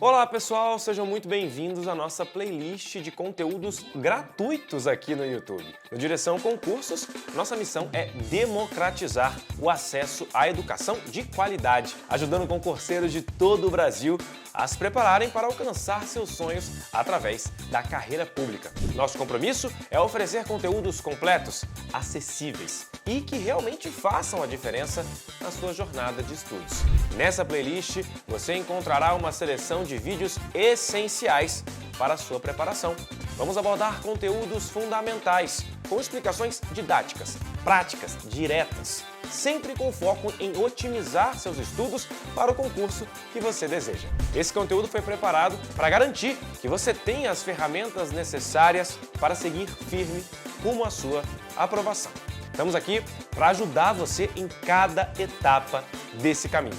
Olá pessoal, sejam muito bem-vindos à nossa playlist de conteúdos gratuitos aqui no YouTube. No Direção Concursos, nossa missão é democratizar o acesso à educação de qualidade, ajudando concurseiros de todo o Brasil a se prepararem para alcançar seus sonhos através da carreira pública. Nosso compromisso é oferecer conteúdos completos, acessíveis e que realmente façam a diferença na sua jornada de estudos. Nessa playlist, você encontrará uma seleção de vídeos essenciais para a sua preparação. Vamos abordar conteúdos fundamentais, com explicações didáticas, práticas, diretas, sempre com foco em otimizar seus estudos para o concurso que você deseja. Esse conteúdo foi preparado para garantir que você tenha as ferramentas necessárias para seguir firme rumo à sua aprovação. Estamos aqui para ajudar você em cada etapa desse caminho.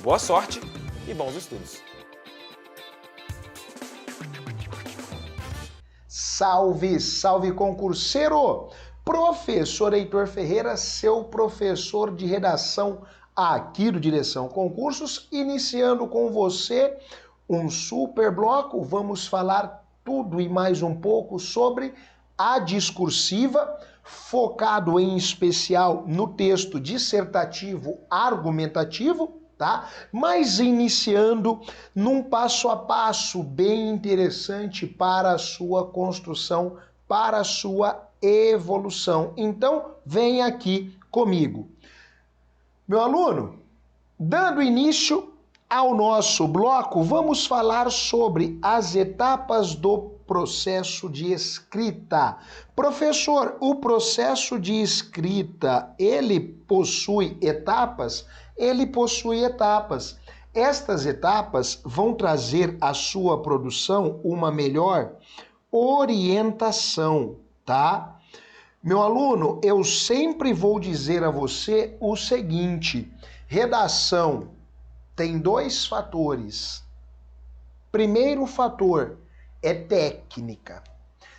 Boa sorte e bons estudos! Salve, salve concurseiro! Professor Heitor Ferreira, seu professor de redação aqui do Direção Concursos, iniciando com você um super bloco. Vamos falar tudo e mais um pouco sobre a discursiva, focado em especial no texto dissertativo argumentativo, tá? Mas iniciando num passo a passo bem interessante para a sua construção, para a sua evolução. Então, vem aqui comigo. Meu aluno, dando início ao nosso bloco, vamos falar sobre as etapas do processo de escrita. Professor, o processo de escrita, ele possui etapas? Ele possui etapas. Estas etapas vão trazer à sua produção uma melhor orientação, tá? Meu aluno, eu sempre vou dizer a você o seguinte: redação tem dois fatores. Primeiro fator é técnica.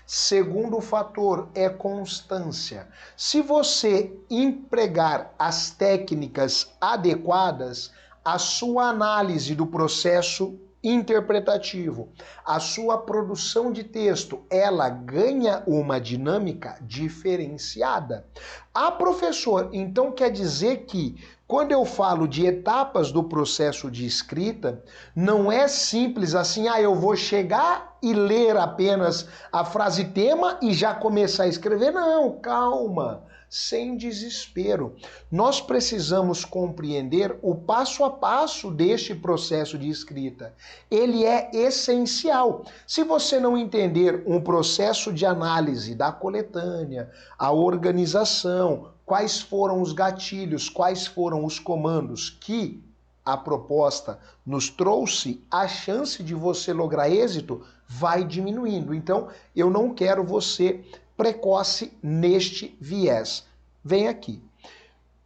Segundo fator é constância. Se você empregar as técnicas adequadas, a sua análise do processo interpretativo, a sua produção de texto, ela ganha uma dinâmica diferenciada. Ah, professor, então quer dizer que quando eu falo de etapas do processo de escrita, não é simples assim, eu vou chegar e ler apenas a frase tema e já começar a escrever. Não, calma, sem desespero. Nós precisamos compreender o passo a passo deste processo de escrita. Ele é essencial. Se você não entender um processo de análise da coletânea, a organização, quais foram os gatilhos, quais foram os comandos que a proposta nos trouxe, a chance de você lograr êxito vai diminuindo. Então, eu não quero você precoce neste viés. Vem aqui.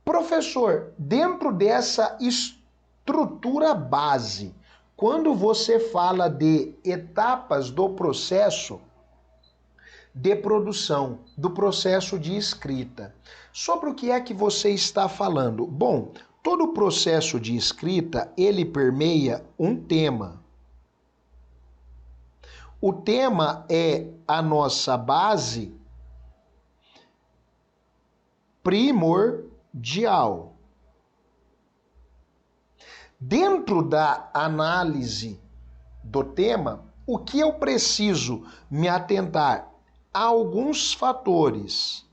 Professor, dentro dessa estrutura base, quando você fala de etapas do processo de produção, do processo de escrita, sobre o que é que você está falando? Bom, todo o processo de escrita, ele permeia um tema. O tema é a nossa base primordial. Dentro da análise do tema, o que eu preciso me atentar? A alguns fatores.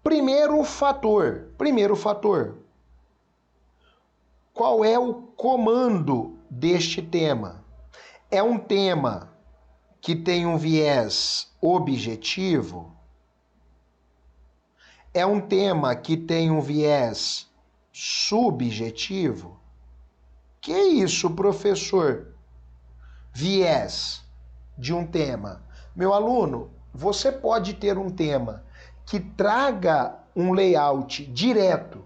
Primeiro fator. Qual é o comando deste tema? É um tema que tem um viés objetivo? É um tema que tem um viés subjetivo? Que isso, professor? Viés de um tema. Meu aluno, você pode ter um tema que traga um layout direto.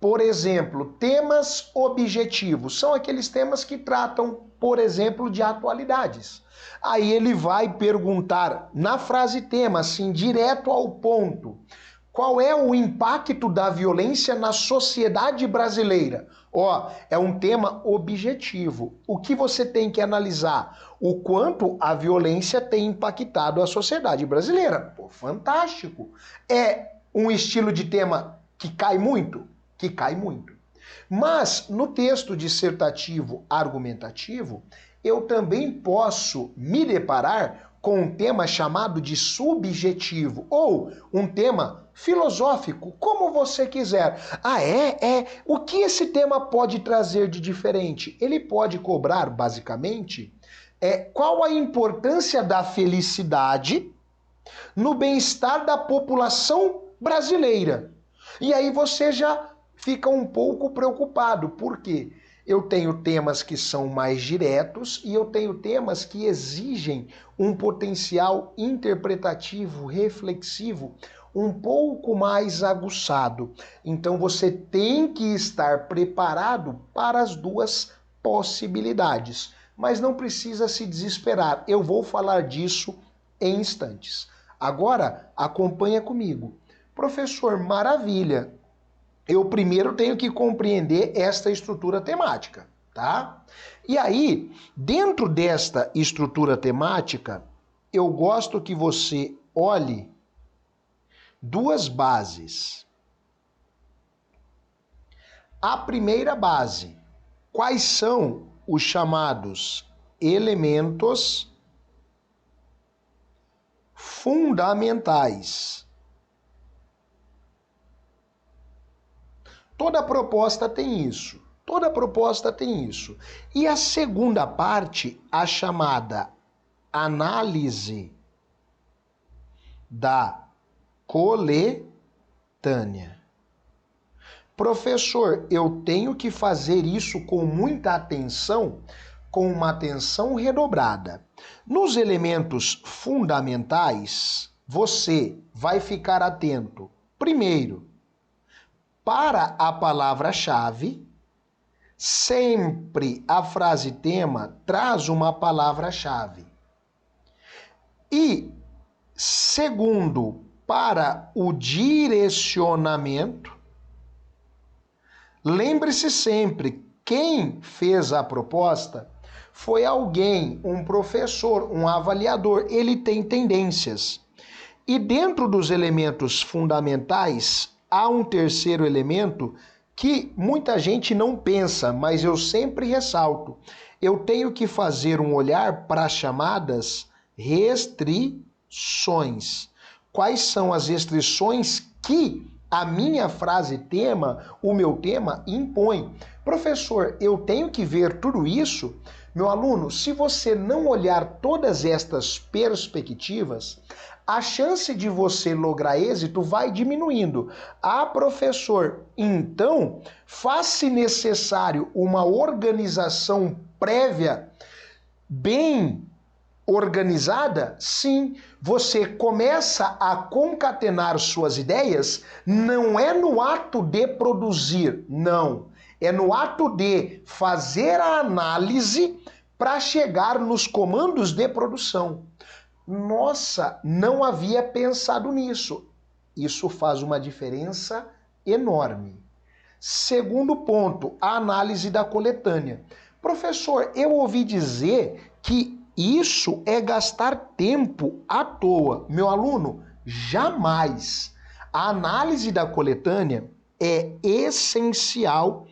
Por exemplo, temas objetivos. São aqueles temas que tratam, por exemplo, de atualidades. Aí ele vai perguntar na frase tema, assim, direto ao ponto. Qual é o impacto da violência na sociedade brasileira? Ó, é um tema objetivo. O que você tem que analisar? O quanto a violência tem impactado a sociedade brasileira. Pô, fantástico. É um estilo de tema que cai muito? Que cai muito. Mas no texto dissertativo argumentativo, eu também posso me deparar com um tema chamado de subjetivo, ou um tema filosófico, como você quiser. Ah, o que esse tema pode trazer de diferente? Ele pode cobrar, basicamente, qual a importância da felicidade no bem-estar da população brasileira. E aí você já fica um pouco preocupado, por quê? Eu tenho temas que são mais diretos e eu tenho temas que exigem um potencial interpretativo, reflexivo, um pouco mais aguçado. Então você tem que estar preparado para as duas possibilidades. Mas não precisa se desesperar, eu vou falar disso em instantes. Agora, acompanha comigo. Professor, maravilha! Eu primeiro tenho que compreender esta estrutura temática, tá? E aí, dentro desta estrutura temática, eu gosto que você olhe duas bases. A primeira base, quais são os chamados elementos fundamentais? Toda proposta tem isso. Toda proposta tem isso. E a segunda parte, a chamada análise da coletânea. Professor, eu tenho que fazer isso com muita atenção, com uma atenção redobrada. Nos elementos fundamentais, você vai ficar atento, primeiro, para a palavra-chave. Sempre a frase tema traz uma palavra-chave. E, segundo, para o direcionamento, lembre-se sempre, quem fez a proposta foi alguém, um professor, um avaliador, ele tem tendências. E dentro dos elementos fundamentais, há um terceiro elemento que muita gente não pensa, mas eu sempre ressalto. Eu tenho que fazer um olhar para as chamadas restrições. Quais são as restrições que a minha frase tema, o meu tema, impõe? Professor, eu tenho que ver tudo isso? Meu aluno, se você não olhar todas estas perspectivas, a chance de você lograr êxito vai diminuindo. Ah, professor, então faz-se necessário uma organização prévia bem organizada? Sim, você começa a concatenar suas ideias, não é no ato de produzir, não. É no ato de fazer a análise para chegar nos comandos de produção. Nossa, não havia pensado nisso. Isso faz uma diferença enorme. Segundo ponto, a análise da coletânea. Professor, eu ouvi dizer que isso é gastar tempo à toa. Meu aluno, jamais. A análise da coletânea é essencial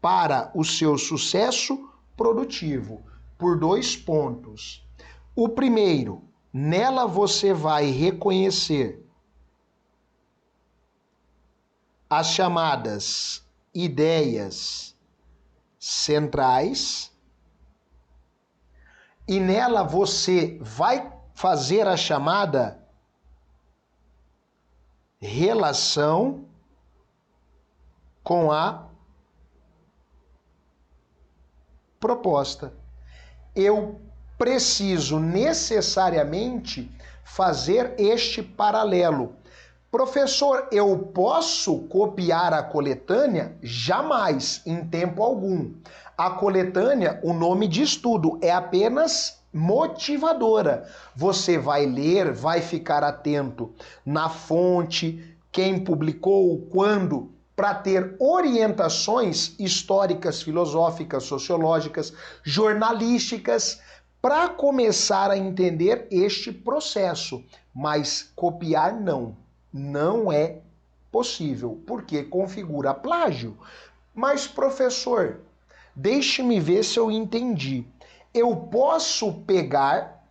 para o seu sucesso produtivo, por 2 pontos. O primeiro, nela você vai reconhecer as chamadas ideias centrais e nela você vai fazer a chamada relação com a proposta. Eu preciso necessariamente fazer este paralelo. Professor, eu posso copiar a coletânea? Jamais, em tempo algum. A coletânea, o nome diz tudo, é apenas motivadora. Você vai ler, vai ficar atento na fonte, quem publicou, quando, para ter orientações históricas, filosóficas, sociológicas, jornalísticas, para começar a entender este processo. Mas copiar não é possível, porque configura plágio. Mas, professor, deixe-me ver se eu entendi. Eu posso pegar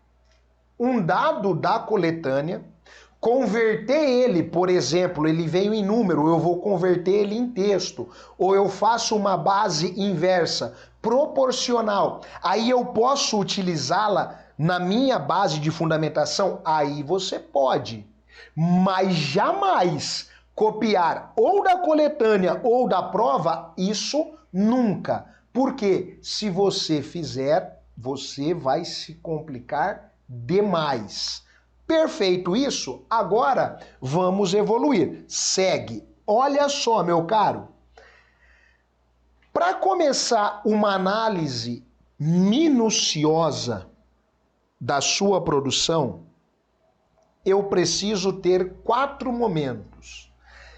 um dado da coletânea, converter ele, por exemplo, ele veio em número, eu vou converter ele em texto, ou eu faço uma base inversa, proporcional. Aí eu posso utilizá-la na minha base de fundamentação? Aí você pode, mas jamais copiar ou da coletânea ou da prova, isso nunca. Porque se você fizer, você vai se complicar demais. Perfeito isso? Agora vamos evoluir. Segue. Olha só, meu caro. Para começar uma análise minuciosa da sua produção, eu preciso ter 4 momentos.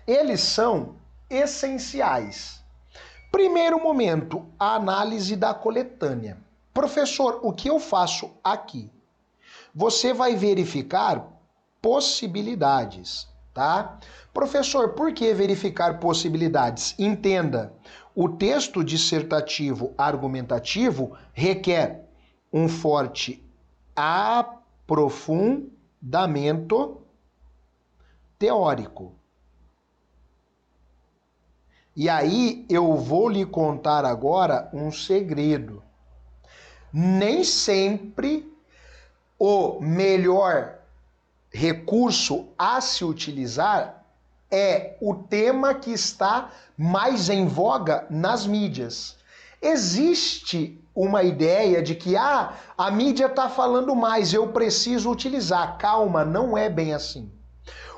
Eles são essenciais. Primeiro momento, a análise da coletânea. Professor, o que eu faço aqui? Você vai verificar possibilidades, tá? Professor, por que verificar possibilidades? Entenda, o texto dissertativo argumentativo requer um forte aprofundamento teórico. E aí eu vou lhe contar agora um segredo. Nem sempre o melhor recurso a se utilizar é o tema que está mais em voga nas mídias. Existe uma ideia de que a mídia está falando mais, eu preciso utilizar. Calma, não é bem assim.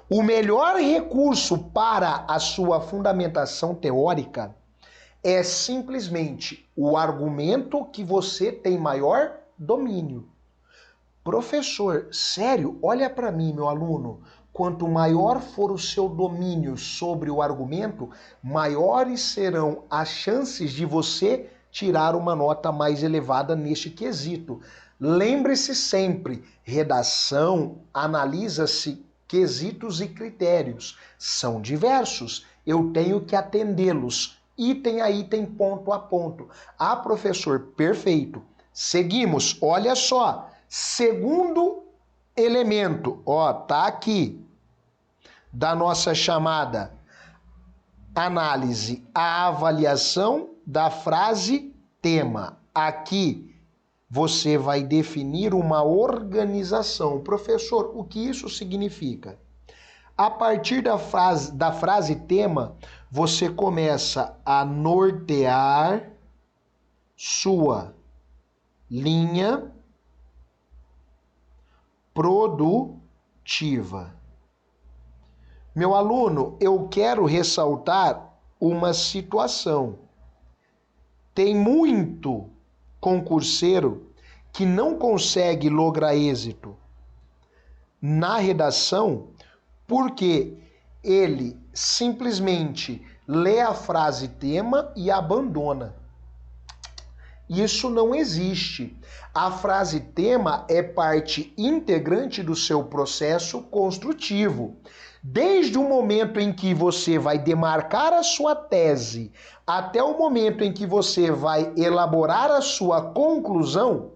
O melhor recurso para a sua fundamentação teórica é simplesmente o argumento que você tem maior domínio. Professor, sério, olha para mim, meu aluno. Quanto maior for o seu domínio sobre o argumento, maiores serão as chances de você tirar uma nota mais elevada neste quesito. Lembre-se sempre, redação analisa-se quesitos e critérios. São diversos, eu tenho que atendê-los, item a item, ponto a ponto. Ah, professor, perfeito. Seguimos, olha só. Segundo elemento, ó, tá aqui, da nossa chamada análise, a avaliação da frase tema. Aqui você vai definir uma organização. Professor, o que isso significa? A partir da frase tema, você começa a nortear sua linha produtiva. Meu aluno, eu quero ressaltar uma situação. Tem muito concurseiro que não consegue lograr êxito na redação porque ele simplesmente lê a frase tema e abandona. Isso não existe. A frase tema é parte integrante do seu processo construtivo. Desde o momento em que você vai demarcar a sua tese até o momento em que você vai elaborar a sua conclusão,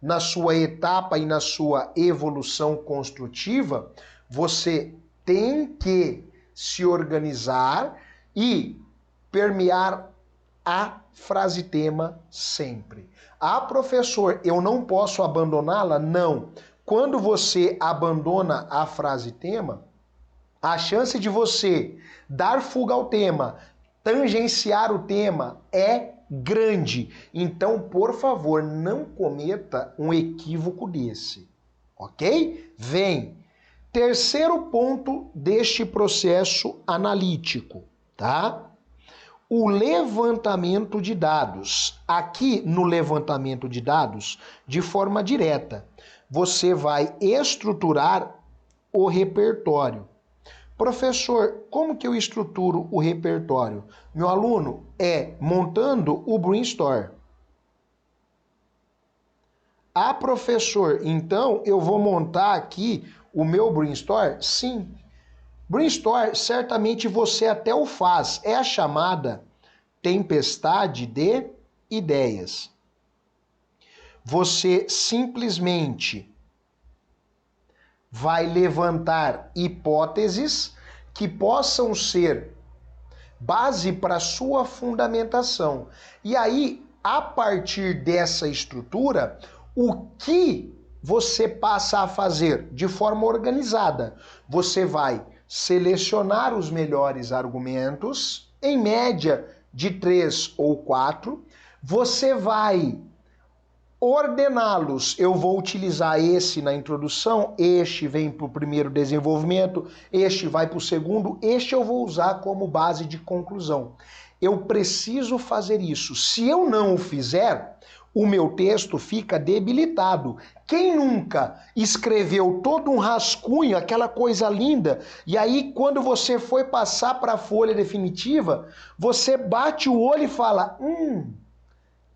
na sua etapa e na sua evolução construtiva, você tem que se organizar e permear a frase tema sempre. Ah, professor, eu não posso abandoná-la? Não. Quando você abandona a frase tema, a chance de você dar fuga ao tema, tangenciar o tema é grande. Então, por favor, não cometa um equívoco desse. Ok? Vem. Terceiro ponto deste processo analítico, tá? O levantamento de dados. Aqui no levantamento de dados, de forma direta, você vai estruturar o repertório. Professor, como que eu estruturo o repertório? Meu aluno, montando o brainstorm. Ah, professor, então eu vou montar aqui o meu brainstorm? Sim. Brainstorm, certamente você até o faz. É a chamada tempestade de ideias. Você simplesmente vai levantar hipóteses que possam ser base para sua fundamentação. E aí, a partir dessa estrutura, o que você passa a fazer de forma organizada? Você vai selecionar os melhores argumentos, em média de 3 ou 4, você vai ordená-los. Eu vou utilizar esse na introdução, este vem para o primeiro desenvolvimento, este vai para o segundo, este eu vou usar como base de conclusão. Eu preciso fazer isso. Se eu não o fizer, o meu texto fica debilitado. Quem nunca escreveu todo um rascunho, aquela coisa linda, e aí quando você foi passar para a folha definitiva, você bate o olho e fala,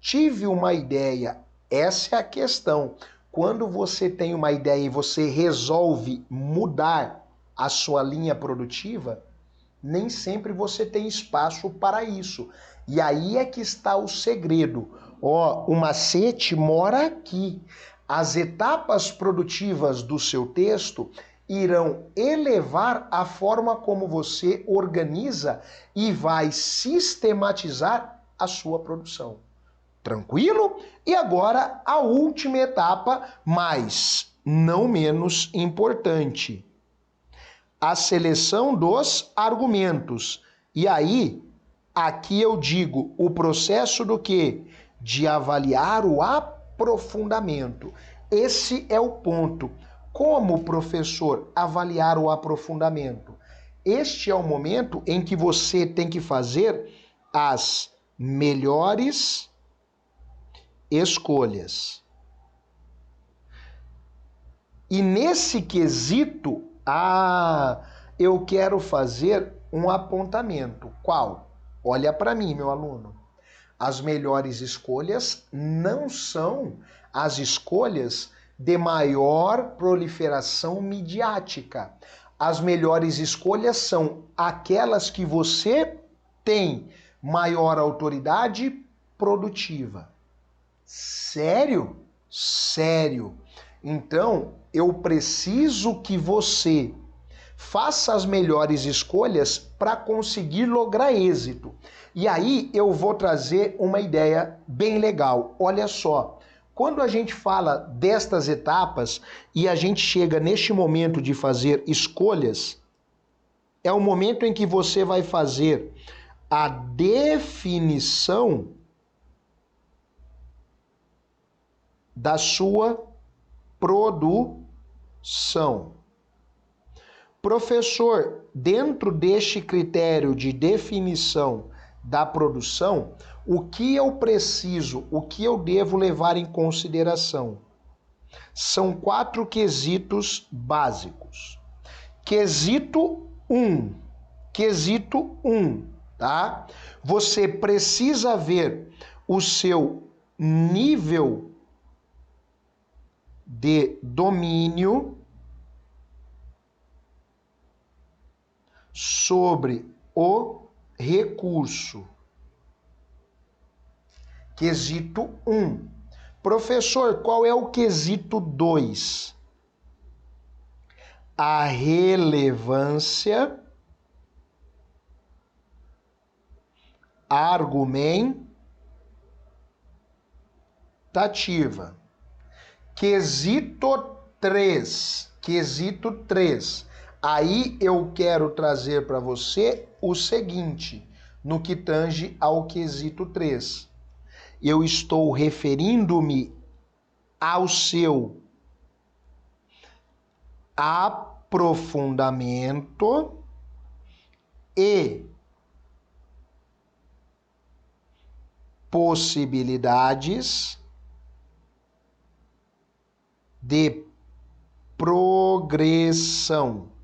tive uma ideia. Essa é a questão. Quando você tem uma ideia e você resolve mudar a sua linha produtiva, nem sempre você tem espaço para isso. E aí é que está o segredo. O macete mora aqui. As etapas produtivas do seu texto irão elevar a forma como você organiza e vai sistematizar a sua produção. Tranquilo? E agora a última etapa, mas não menos importante. A seleção dos argumentos. E aí, aqui eu digo o processo do quê? De avaliar o aprofundamento. Esse é o ponto. Como, professor, avaliar o aprofundamento? Este é o momento em que você tem que fazer as melhores escolhas. E nesse quesito, eu quero fazer um apontamento. Qual? Olha para mim, meu aluno. As melhores escolhas não são as escolhas de maior proliferação midiática. As melhores escolhas são aquelas que você tem maior autoridade produtiva. Sério? Sério. Então, eu preciso que você faça as melhores escolhas para conseguir lograr êxito. E aí eu vou trazer uma ideia bem legal. Olha só, quando a gente fala destas etapas e a gente chega neste momento de fazer escolhas, é o momento em que você vai fazer a definição da sua produção. Professor, dentro deste critério de definição da produção, o que eu preciso, o que eu devo levar em consideração? São 4 quesitos básicos. Quesito 1, tá? Você precisa ver o seu nível de domínio sobre o recurso. Quesito 1. Professor, qual é o quesito 2? A relevância argumentativa. Quesito 3. Aí eu quero trazer para você o seguinte, no que tange ao quesito 3. Eu estou referindo-me ao seu aprofundamento e possibilidades de progressão.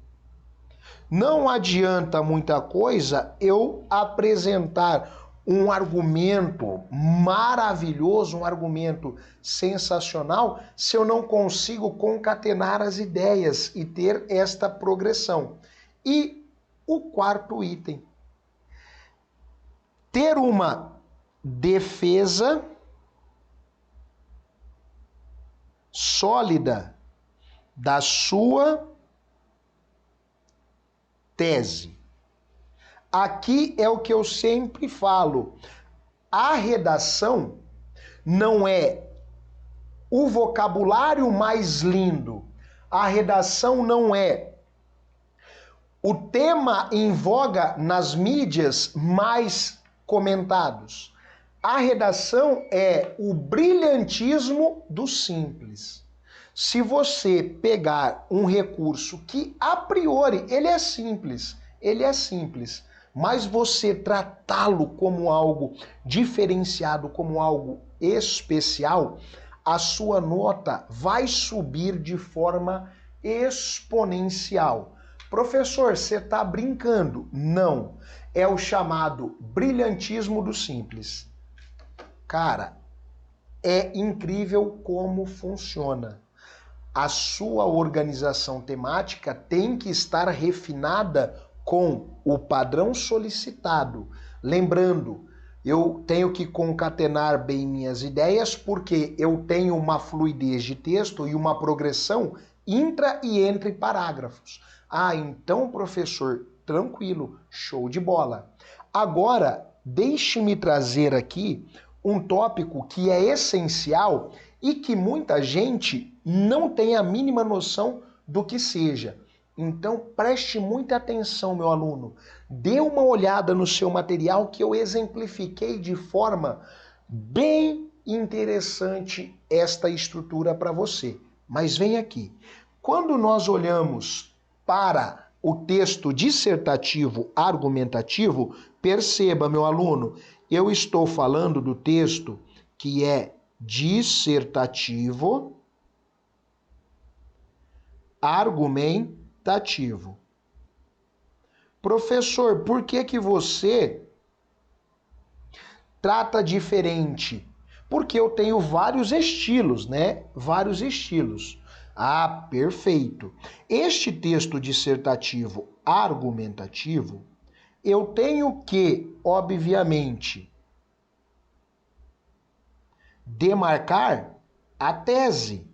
Não adianta muita coisa eu apresentar um argumento maravilhoso, um argumento sensacional, se eu não consigo concatenar as ideias e ter esta progressão. E o quarto item: ter uma defesa sólida da sua tese. Aqui é o que eu sempre falo. A redação não é o vocabulário mais lindo. A redação não é o tema em voga nas mídias mais comentados. A redação é o brilhantismo do simples. Se você pegar um recurso que a priori ele é simples, mas você tratá-lo como algo diferenciado, como algo especial, a sua nota vai subir de forma exponencial. Professor, você está brincando? Não. É o chamado brilhantismo do simples. Cara, é incrível como funciona. A sua organização temática tem que estar refinada com o padrão solicitado. Lembrando, eu tenho que concatenar bem minhas ideias porque eu tenho uma fluidez de texto e uma progressão intra e entre parágrafos. Ah, então, professor, tranquilo, show de bola. Agora, deixe-me trazer aqui um tópico que é essencial e que muita gente não tem a mínima noção do que seja. Então, preste muita atenção, meu aluno. Dê uma olhada no seu material que eu exemplifiquei de forma bem interessante esta estrutura para você. Mas vem aqui. Quando nós olhamos para o texto dissertativo argumentativo, perceba, meu aluno, eu estou falando do texto que é dissertativo argumentativo. Professor, por que você trata diferente? Porque eu tenho vários estilos, né? Vários estilos. Ah, perfeito. Este texto dissertativo argumentativo, eu tenho que, obviamente, demarcar a tese.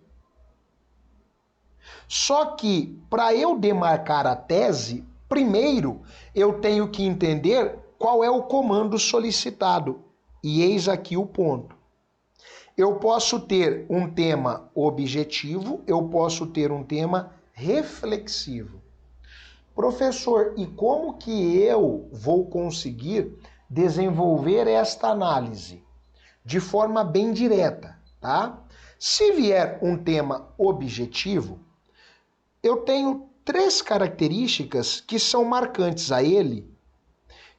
Só que, para eu demarcar a tese, primeiro eu tenho que entender qual é o comando solicitado. E eis aqui o ponto. Eu posso ter um tema objetivo, eu posso ter um tema reflexivo. Professor, e como que eu vou conseguir desenvolver esta análise? De forma bem direta, tá? Se vier um tema objetivo, eu tenho 3 características que são marcantes a ele,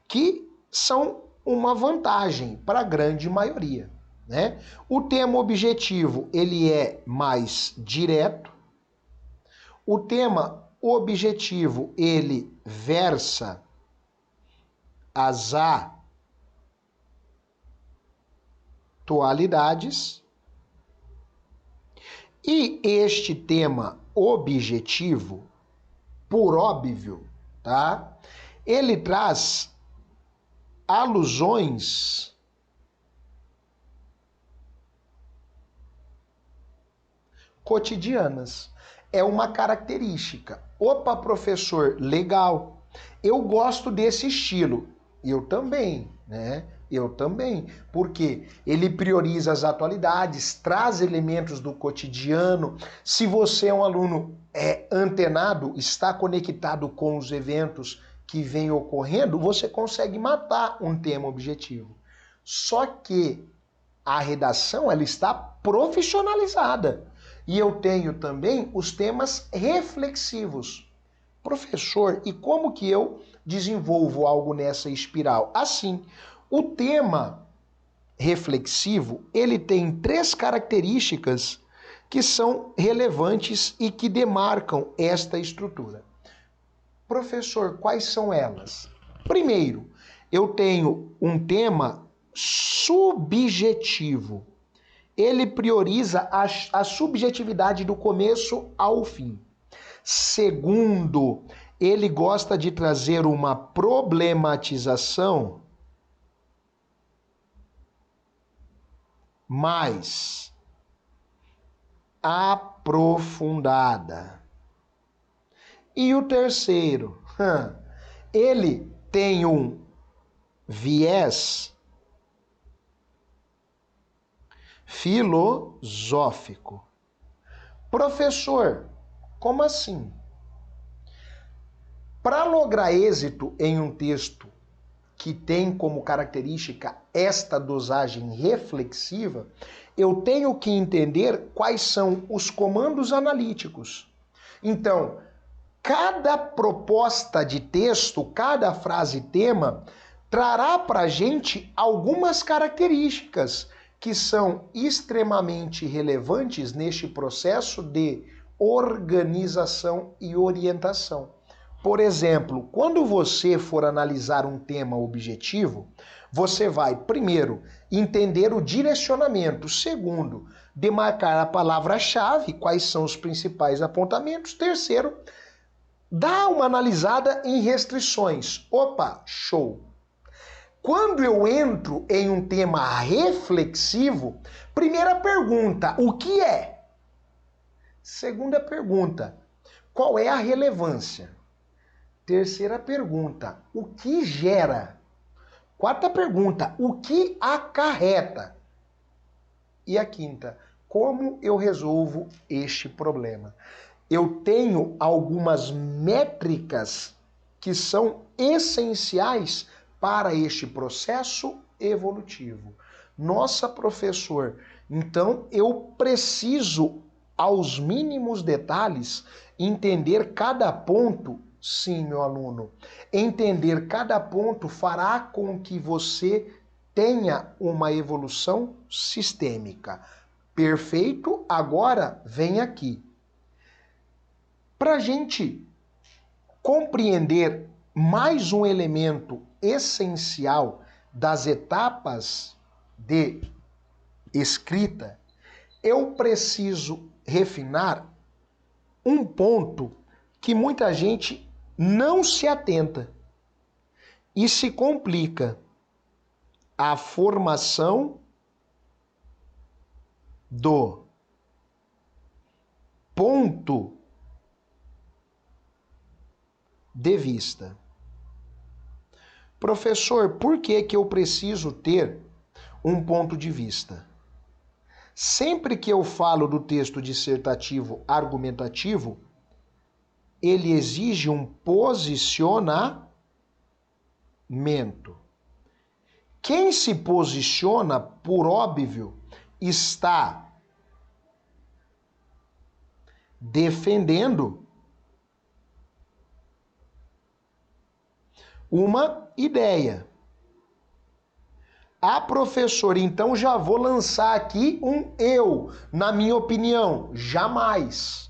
que são uma vantagem para a grande maioria, né? O tema objetivo, ele é mais direto. O tema objetivo, ele versa as atualidades. E este tema objetivo, por óbvio, tá? Ele traz alusões cotidianas. É uma característica. Opa, professor, legal. Eu gosto desse estilo. Eu também, né? Eu também, porque ele prioriza as atualidades, traz elementos do cotidiano. Se você é um aluno antenado, está conectado com os eventos que vêm ocorrendo, você consegue matar um tema objetivo. Só que a redação, ela está profissionalizada. E eu tenho também os temas reflexivos. Professor, e como que eu desenvolvo algo nessa espiral? Assim, o tema reflexivo, ele tem 3 características que são relevantes e que demarcam esta estrutura. Professor, quais são elas? Primeiro, eu tenho um tema subjetivo. Ele prioriza a subjetividade do começo ao fim. Segundo, ele gosta de trazer uma problematização mais aprofundada. E o terceiro, ele tem um viés filosófico. Professor, como assim? Para lograr êxito em um texto que tem como característica esta dosagem reflexiva, eu tenho que entender quais são os comandos analíticos. Então, cada proposta de texto, cada frase-tema, trará para a gente algumas características que são extremamente relevantes neste processo de organização e orientação. Por exemplo, quando você for analisar um tema objetivo, você vai, primeiro, entender o direcionamento. Segundo, demarcar a palavra-chave, quais são os principais apontamentos. Terceiro, dar uma analisada em restrições. Opa, show! Quando eu entro em um tema reflexivo, primeira pergunta, o que é? Segunda pergunta, qual é a relevância? Terceira pergunta, o que gera? Quarta pergunta, o que acarreta? E a quinta, como eu resolvo este problema? Eu tenho algumas métricas que são essenciais para este processo evolutivo. Nossa, professor, então eu preciso, aos mínimos detalhes, entender cada ponto. Sim, meu aluno, entender cada ponto fará com que você tenha uma evolução sistêmica. Perfeito? Agora vem aqui. Para a gente compreender mais um elemento essencial das etapas de escrita, eu preciso refinar um ponto que muita gente não se atenta e se complica: a formação do ponto de vista. Professor, por que eu preciso ter um ponto de vista? Sempre que eu falo do texto dissertativo argumentativo, ele exige um posicionamento. Quem se posiciona, por óbvio, está defendendo uma ideia. Ah, professor, então já vou lançar aqui um eu, na minha opinião. Jamais.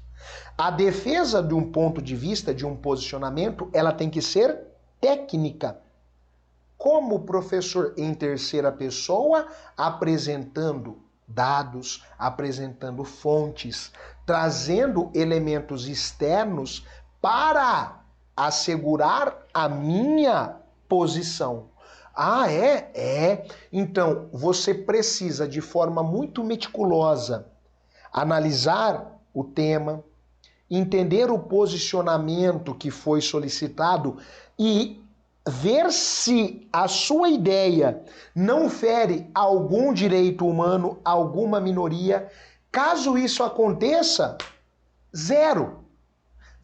A defesa de um ponto de vista, de um posicionamento, ela tem que ser técnica. Como professor em terceira pessoa, apresentando dados, apresentando fontes, trazendo elementos externos para assegurar a minha posição. Ah, é? É. Então, você precisa, de forma muito meticulosa, analisar o tema, entender o posicionamento que foi solicitado e ver se a sua ideia não fere algum direito humano, alguma minoria. Caso isso aconteça, zero.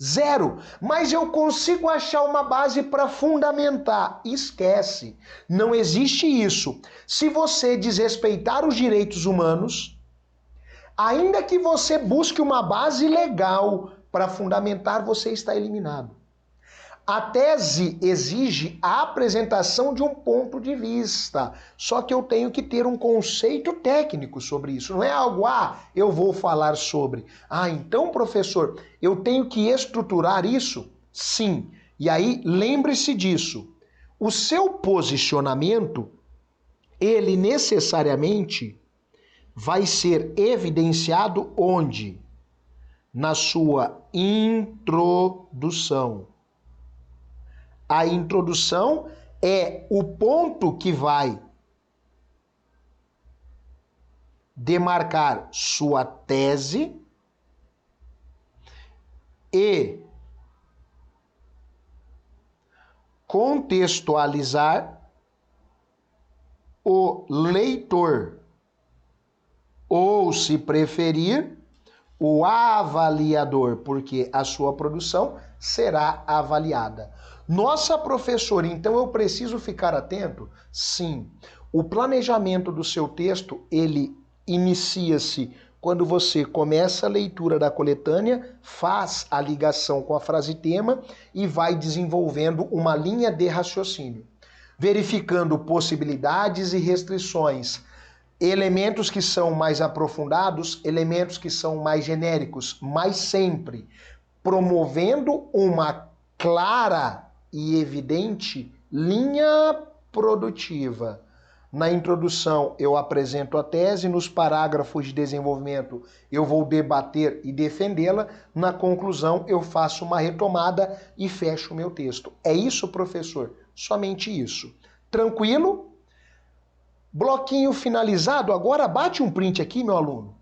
Zero. Mas eu consigo achar uma base para fundamentar. Esquece. Não existe isso. Se você desrespeitar os direitos humanos, ainda que você busque uma base legal para fundamentar, você está eliminado. A tese exige a apresentação de um ponto de vista, só que eu tenho que ter um conceito técnico sobre isso. Não é algo, eu vou falar sobre. Então, professor, eu tenho que estruturar isso? Sim, E aí, lembre-se disso. O seu posicionamento, ele necessariamente vai ser evidenciado onde? Na sua introdução. A introdução é o ponto que vai demarcar sua tese e contextualizar o leitor, ou, se preferir, o avaliador, porque a sua produção será avaliada. Nossa, professor, então eu preciso ficar atento? Sim. O planejamento do seu texto, ele inicia-se quando você começa a leitura da coletânea, faz a ligação com a frase-tema e vai desenvolvendo uma linha de raciocínio, verificando possibilidades e restrições, elementos que são mais aprofundados, elementos que são mais genéricos, mas sempre promovendo uma clara e evidente linha produtiva. Na introdução eu apresento a tese, nos parágrafos de desenvolvimento eu vou debater e defendê-la, na conclusão eu faço uma retomada e fecho o meu texto. É isso, professor? Somente isso. Tranquilo? Bloquinho finalizado, agora bate um print aqui, meu aluno.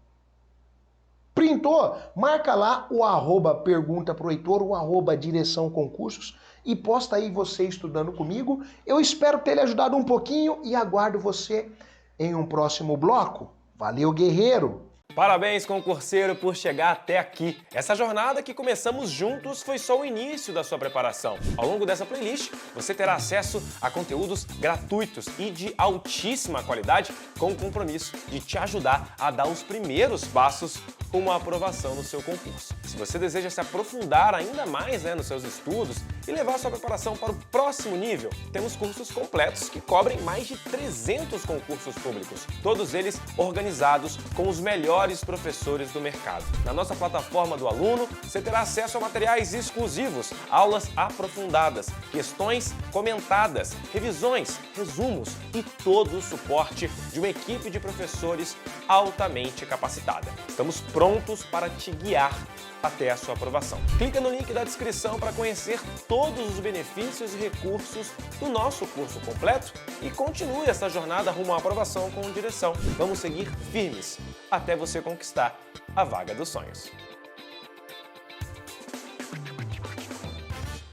Printou? Marca lá o @pergunta pro Heitor, o @direção concursos e posta aí você estudando comigo. Eu espero ter lhe ajudado um pouquinho e aguardo você em um próximo bloco. Valeu, guerreiro! Parabéns, concurseiro, por chegar até aqui. Essa jornada que começamos juntos foi só o início da sua preparação. Ao longo dessa playlist, você terá acesso a conteúdos gratuitos e de altíssima qualidade, com o compromisso de te ajudar a dar os primeiros passos rumo à aprovação no seu concurso. Se você deseja se aprofundar ainda mais nos seus estudos e levar sua preparação para o próximo nível, temos cursos completos que cobrem mais de 300 concursos públicos, todos eles organizados com os melhores professores do mercado. Na nossa plataforma do aluno, você terá acesso a materiais exclusivos, aulas aprofundadas, questões comentadas, revisões, resumos e todo o suporte de uma equipe de professores altamente capacitada. Estamos prontos para te guiar até a sua aprovação. Clica no link da descrição para conhecer todos os benefícios e recursos do nosso curso completo e continue essa jornada rumo à aprovação com direção. Vamos seguir firmes até você conquistar a vaga dos sonhos.